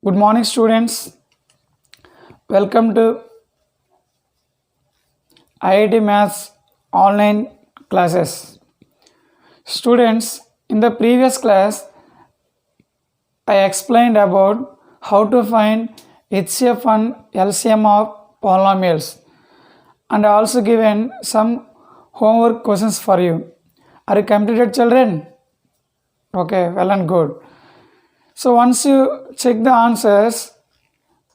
Good morning, students. Welcome to IIT Maths online classes. Students, in the previous class, I explained about how to find HCF and LCM of polynomials, and I also given some homework questions for you. Are you completed, children? Okay, well and good. So once you check the answers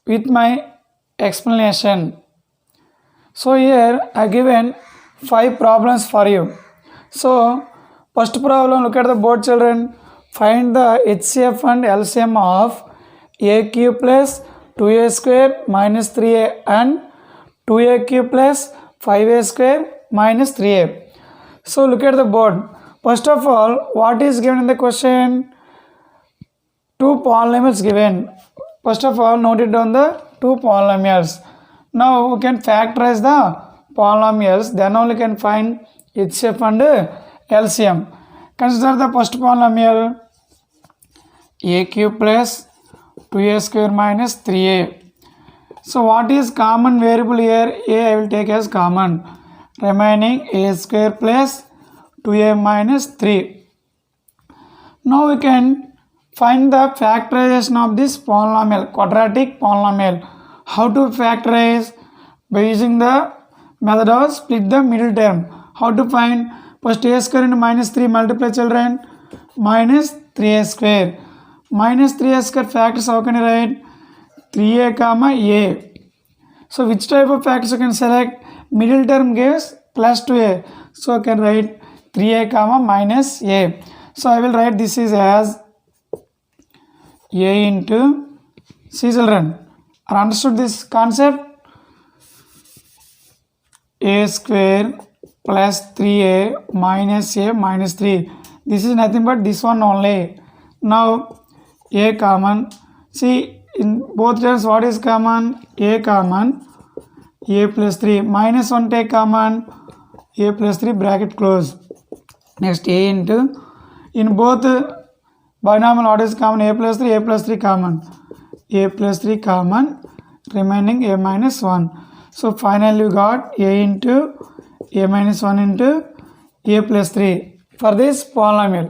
with my explanation, so here I given 5 problems for you. So first problem, look at the board, children. Find the HCF and LCM of a cube plus 2a square minus 3a and 2a cube plus 5a square minus 3a. So look at the board. First of all, what is given in the question? Two polynomials given. First of all, note it down the two polynomials. Now we can factorize the polynomials, then only can find HCF and LCM. Consider the first polynomial a cube plus 2a square minus 3a. So what is common variable here? A I will take as common. Remaining a square plus 2a minus 3. Now we can find the factorization of this polynomial, quadratic polynomial. How to factorize? By using the method of split the middle term. How to find? First a square into minus 3 multiply, children. Minus 3a square. Minus 3a square factors, how can you write? 3a comma a. So which type of factors you can select? Middle term gives plus 2a. So I can write 3a comma minus a. So I will write this is as a into C, children. Understood this concept? A square plus 3a minus 3. This is nothing but this one only. Now a common. See, in both terms what is common? A common. A plus 3 minus 1 take common. A plus 3 bracket close. Next a into, in both binomial what is common? A plus 3 common. A plus 3 common, remaining a minus 1. So finally you got a into a minus 1 into a plus 3 for this polynomial.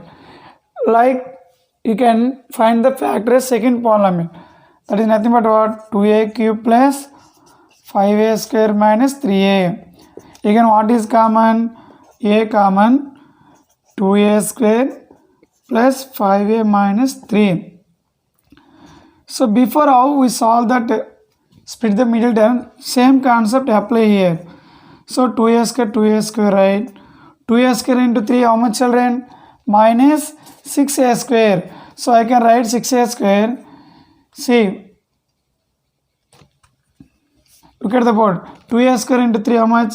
Like you can find the factor second polynomial. That is nothing but what? 2a cube plus 5a square minus 3a. Again what is common? A common, 2a square plus 5a minus 3. So before how we solve that split the middle term, same concept apply here. So 2a square, right? 2a square into 3, how much, children? Minus 6a square. So I can write 6a square. See, look at the board. 2a square into 3, how much?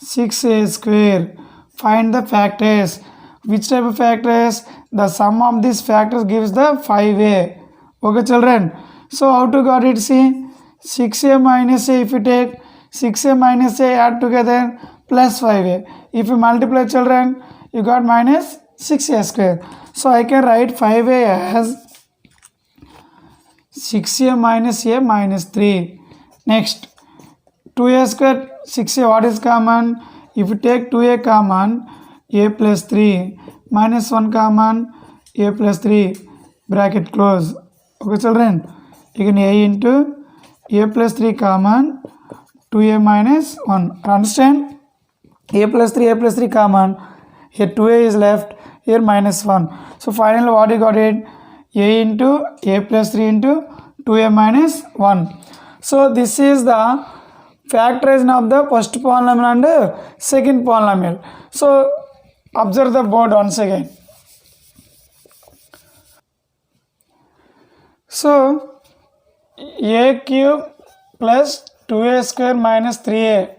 6a square. Find the factors. Which type of factors? The sum of these factors gives the 5a. Okay, children. So how to got it? See, 6a minus a, if you take 6a minus a add together plus 5a. If you multiply, children, you got minus 6a square. So I can write 5a as 6a minus 3. Next, 2a square, 6a, what is common? If you take 2a common, a plus 3 minus 1 common, a plus 3 bracket close. Okay, children, again a into a plus 3 common, 2a minus 1. Understand? A plus 3 common. Here 2a is left, here minus 1. So finally what you got it? A into a plus 3 into 2a minus 1. So this is the factorization of the first polynomial and second polynomial. So observe the board once again. So a cube plus 2a square minus 3a.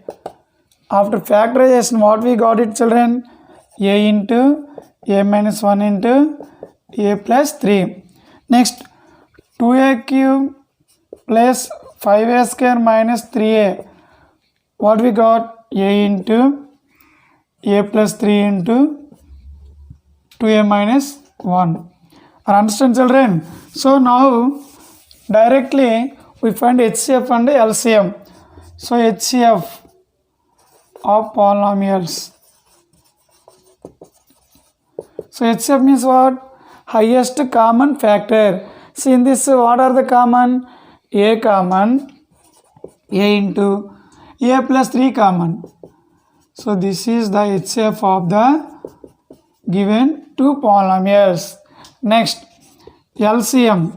After factorization, what we got it, children? A into a minus 1 into a plus 3. Next, 2a cube plus 5a square minus 3a. What we got? A into a plus 3 into 2a minus 1. Understand, children? So now Directly we find HCF and LCM. So HCF of polynomials. So HCF means what? Highest common factor. See in this, what are the common? A common, A into A plus 3 common. So this is the HCF of the given two polynomials. Next, LCM.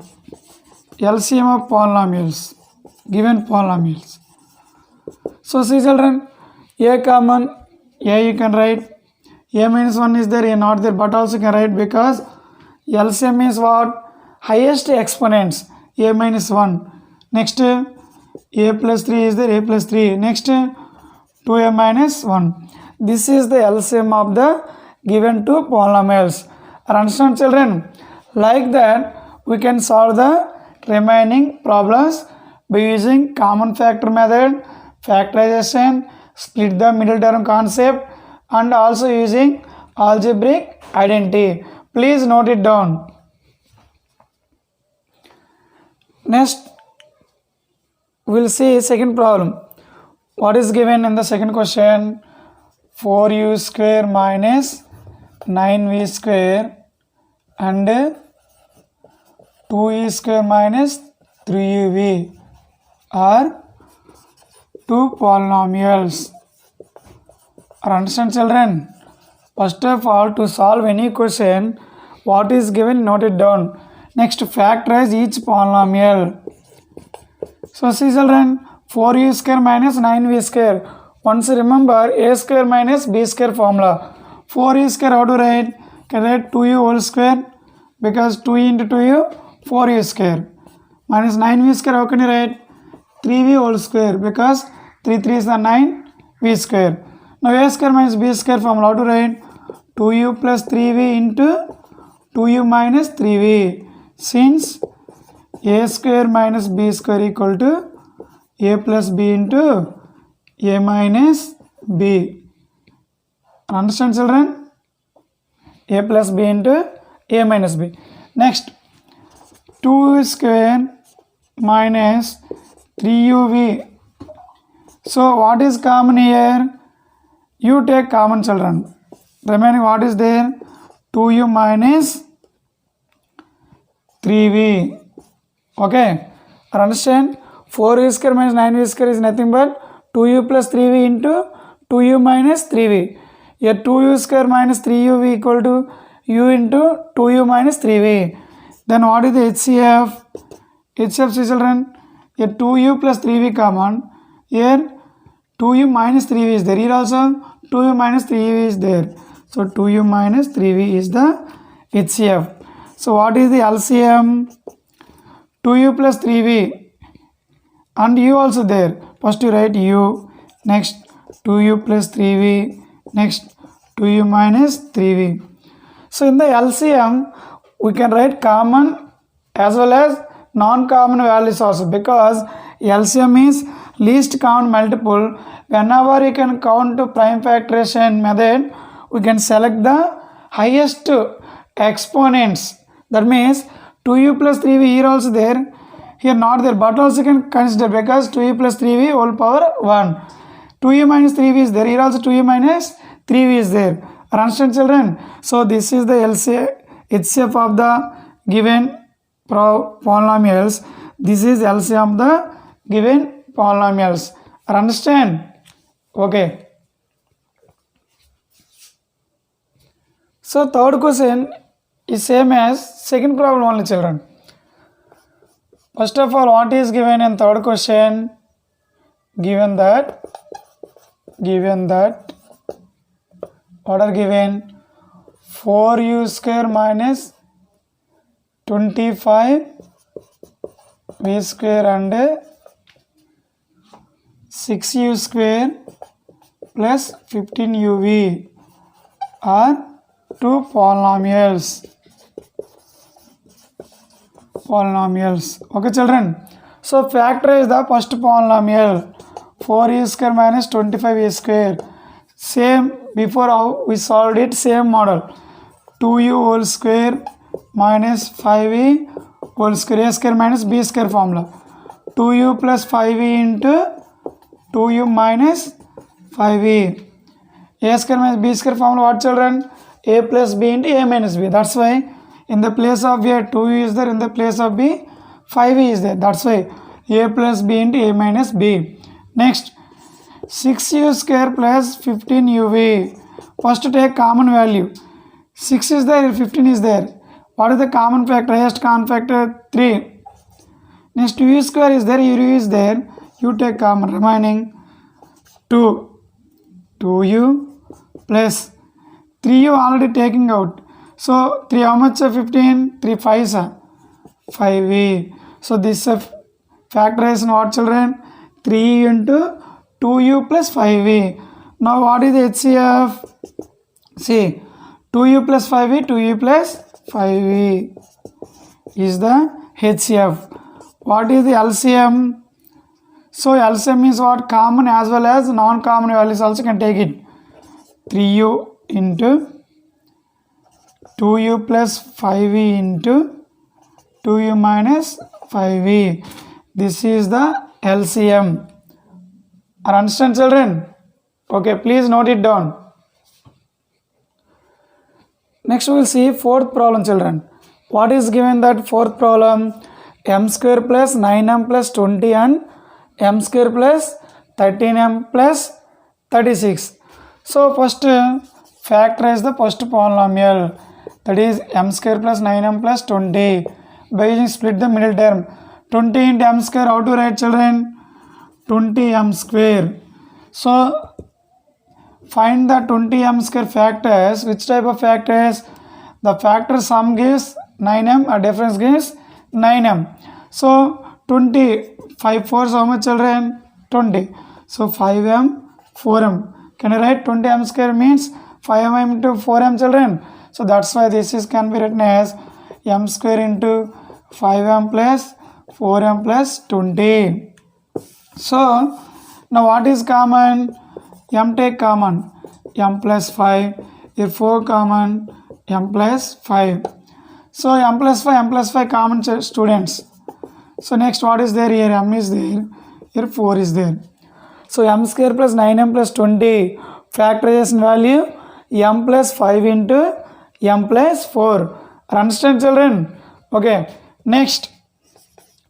LCM of polynomials, given polynomials. So see children, A common, A you can write, A minus 1 is there, A not there, but also you can write because LCM is what? Highest exponents, A minus 1. Next, A plus 3 is there, A plus 3. Next, 2A minus 1. This is the LCM of the given two polynomials. Understand children? Like that, we can solve the remaining problems by using common factor method, factorization, split the middle term concept, and also using algebraic identity. Please note it down. Next, we'll see second problem. What is given in the second question? 4u square minus 9v square and 2e square minus 3uv are two polynomials. Understand children? First of all, to solve any question, what is given, note it down. Next, factorize each polynomial. So see children, 4u square minus 9v square. Once remember a square minus b square formula. 4u square how to write? Can write 2u whole square because 2e into 2u 4u square. Minus 9v square how can you write? 3v whole square because 3 3 is the 9v square. Now a square minus b square formula how to write? 2u plus 3v into 2u minus 3v. Since a square minus b square equal to a plus b into a minus b. Understand children? A plus b into a minus b. Next, 2 square minus 3uv. So what is common here? You take common children. Remaining what is there? 2u minus 3v. Okay. Understand? 4u square minus 9v square is nothing but 2u plus 3v into 2u minus 3v. Here 2u square minus 3uv equal to u into 2u minus 3v. Then what is the HCF? HCF children, here 2u plus 3v common. Here 2u minus 3v is there. Here also 2u minus 3v is there. So 2u minus 3v is the HCF. So what is the LCM? 2u plus 3v and u also there. First you write u, next 2u plus 3v, next 2u minus 3v. So in the LCM, we can write common as well as non-common values also because LCM is least common multiple. Whenever you can count prime factorization method, we can select the highest exponents. That means 2u plus 3v here also there, here not there, but also can consider because 2u plus 3v whole power 1. 2u minus 3v is there, here also 2u minus 3v is there. Understand children? So this is the HCF of the given polynomials. This is LCM of the given polynomials. Understand? Okay. So third question is same as second problem only children. First of all, what is given in third question? Given that what are given? 4u square minus 25 v square and 6u square plus 15uv are two polynomials. Okay children, so factorize the first polynomial 4u square minus 25a square. Same before how we solved it, same model. 2u whole square minus 5e whole square, a square minus b square formula. 2u plus 5e into 2u minus 5e. A square minus b square formula, what children? A plus b into a minus b. That's why in the place of a 2u is there, in the place of b 5e is there. That's why a plus b into a minus b. Next, 6u square plus 15uv. First take common value. 6 is there, 15 is there. What is the common factor? Highest common factor 3. Next, u square is there, u is there. You take common, remaining 2. 2u plus 3u already taking out. So 3 how much? 15. 3 5s 5e. So this factorization what children? 3 into 2u plus 5e. Now what is the HCF? See, 2u plus 5e, 2u plus 5e is the HCF. What is the LCM? So LCM means what? Common as well as non-common values also can take it. 3u into 2u plus 5e into 2u minus 5e. This is the LCM. Are understand children? Okay, please note it down. Next we will see fourth problem children. What is given that fourth problem? M square plus 9m plus 20 and m square plus 13m plus 36. So first factorize the first polynomial, that is m square plus 9m plus 20. By using split the middle term. 20 into m square, how to write children? 20m square. So find the 20m square factors. Which type of factors? The factor sum gives 9m, a difference gives 9m. So 20, 5 4s how much children? 20. So 5m, 4m. Can you write 20m square means 5m into 4m children? So that's why this is can be written as m square into 5m plus 4m plus 20. So now what is common? M take common, m plus 5. Here 4 common, m plus 5. So m plus 5 common students. So next what is there here? M is there, here 4 is there. So m square plus 9m plus 20 factorization value m plus 5 into m plus 4. Understand children? Okay. Next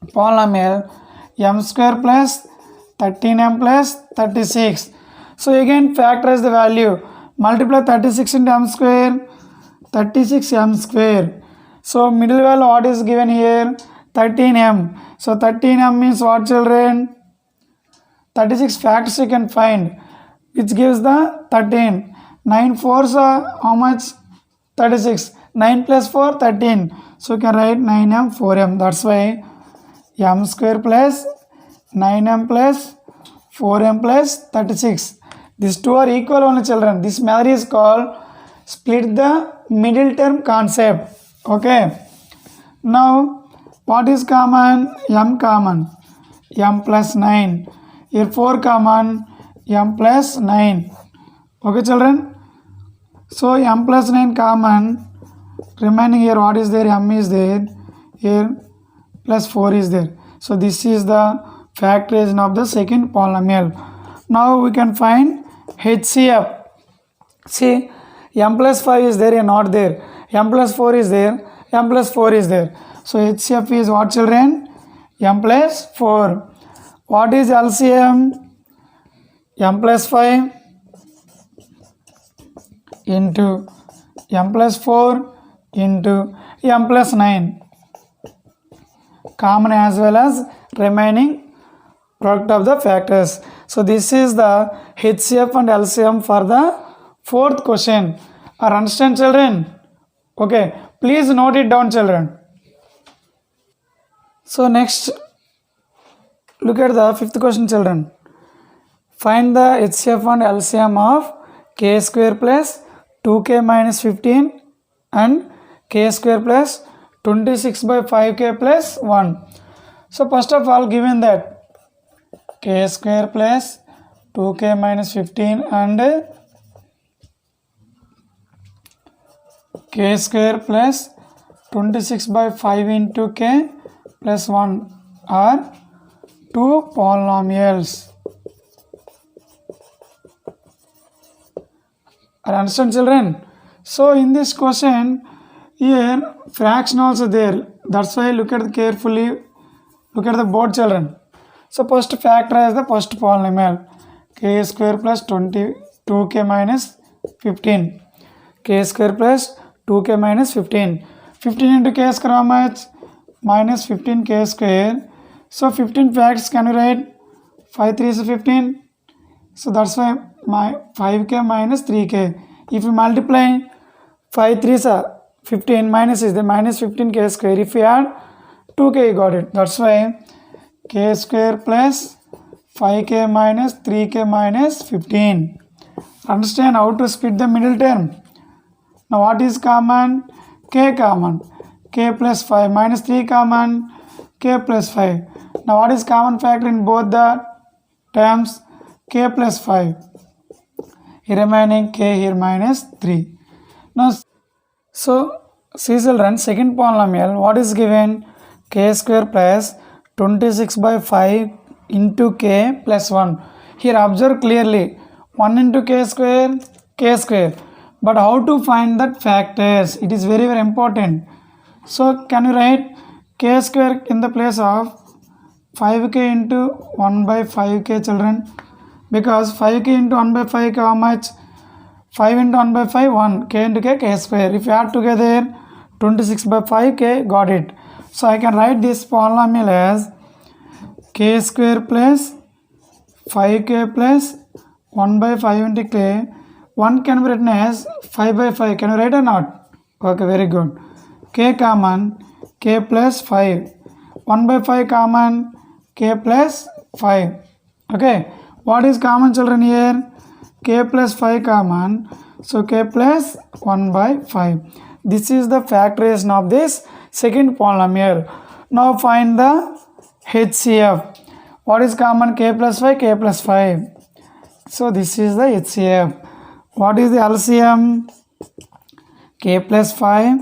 polynomial m square plus 13m plus 36. So again factorize the value. Multiply 36 into m square, 36m square. So middle value what is given here? 13m. So 13m means what children? 36 factors you can find, which gives the 13. 9 4s are how much? 36. 9 plus 4, 13. So you can write 9m, 4m. That's why m square plus 9m plus 4m plus 36. These two are equal only children. This method is called split the middle term concept. Okay. Now what is common? M common, m plus 9. Here 4 common, m plus 9. Okay children. So m plus 9 common. Remaining here what is there? M is there. Here plus 4 is there. So this is the factorization of the second polynomial. Now we can find HCF. See, m plus 5 is there and not there. M plus 4 is there. M plus 4 is there. So HCF is what children? M plus 4. What is LCM? M plus 5 into m plus 4 into m plus 9. Common as well as remaining product of the factors. So this is the HCF and LCM for the fourth question. Are understand children? Okay, please note it down children. So next look at the fifth question children. Find the HCF and LCM of k square plus 2k minus 15 and k square plus 26 by 5k plus 1. So first of all given that k square plus 2k minus 15 and k square plus 26 by 5 into k plus 1 are two polynomials. Understand, children? So in this question, here fraction also there. That's why look at carefully. Look at the board, children. So first factorize the first polynomial. K square plus 22k minus 15. K square plus 2k minus 15. 15 into k square how much? Minus 15k square. So 15 facts can you write? 5 3 is 15. So that's why my 5k minus 3k. If you multiply 5 3 is 15 minus is the minus 15k square. If you add 2k, you got it. That's why k square plus 5k minus 3k minus 15. Understand how to split the middle term. Now what is common? K common. K plus 5 minus 3 common. K plus 5. Now what is common factor in both the terms? K plus 5. Here remaining k here minus 3. Now so see children, second polynomial what is given? K square plus 26 by 5 into k plus 1. Here observe clearly 1 into k square, k square. But how to find that factors? It is very important. So can you write k square in the place of 5k into 1 by 5k, children? Because 5k into 1 by 5k how much? 5 into 1 by 5, 1. K into k square. If you add together 26 by 5k, got it. So I can write this polynomial as k square plus 5k plus 1 by 5 into k. 1 can be written as 5 by 5. Can you write or not? Okay, very good. K common, k plus 5. 1 by 5 common, k plus 5. Okay. What is common, children, here? K plus 5 common. So k plus 1 by 5. This is the factorization of this second polynomial. Now find the HCF. What is common? K plus 5, k plus 5. So this is the HCF. What is the LCM? K plus 5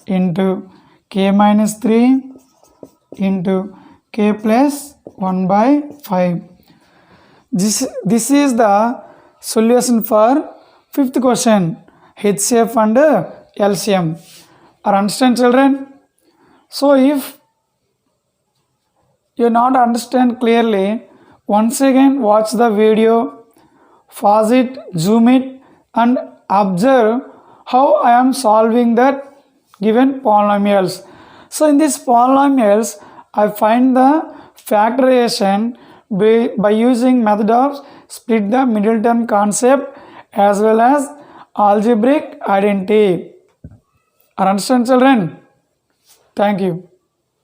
into k minus 3 into k plus 1 by 5. This is the solution for fifth question, HCF and LCM. Are understand, children? So if you not understand clearly, once again watch the video, pause it, zoom it and observe how I am solving that given polynomials. So in these polynomials, I find the factorization by using method of split the middle term concept as well as algebraic identity. Are understand, children? Thank you.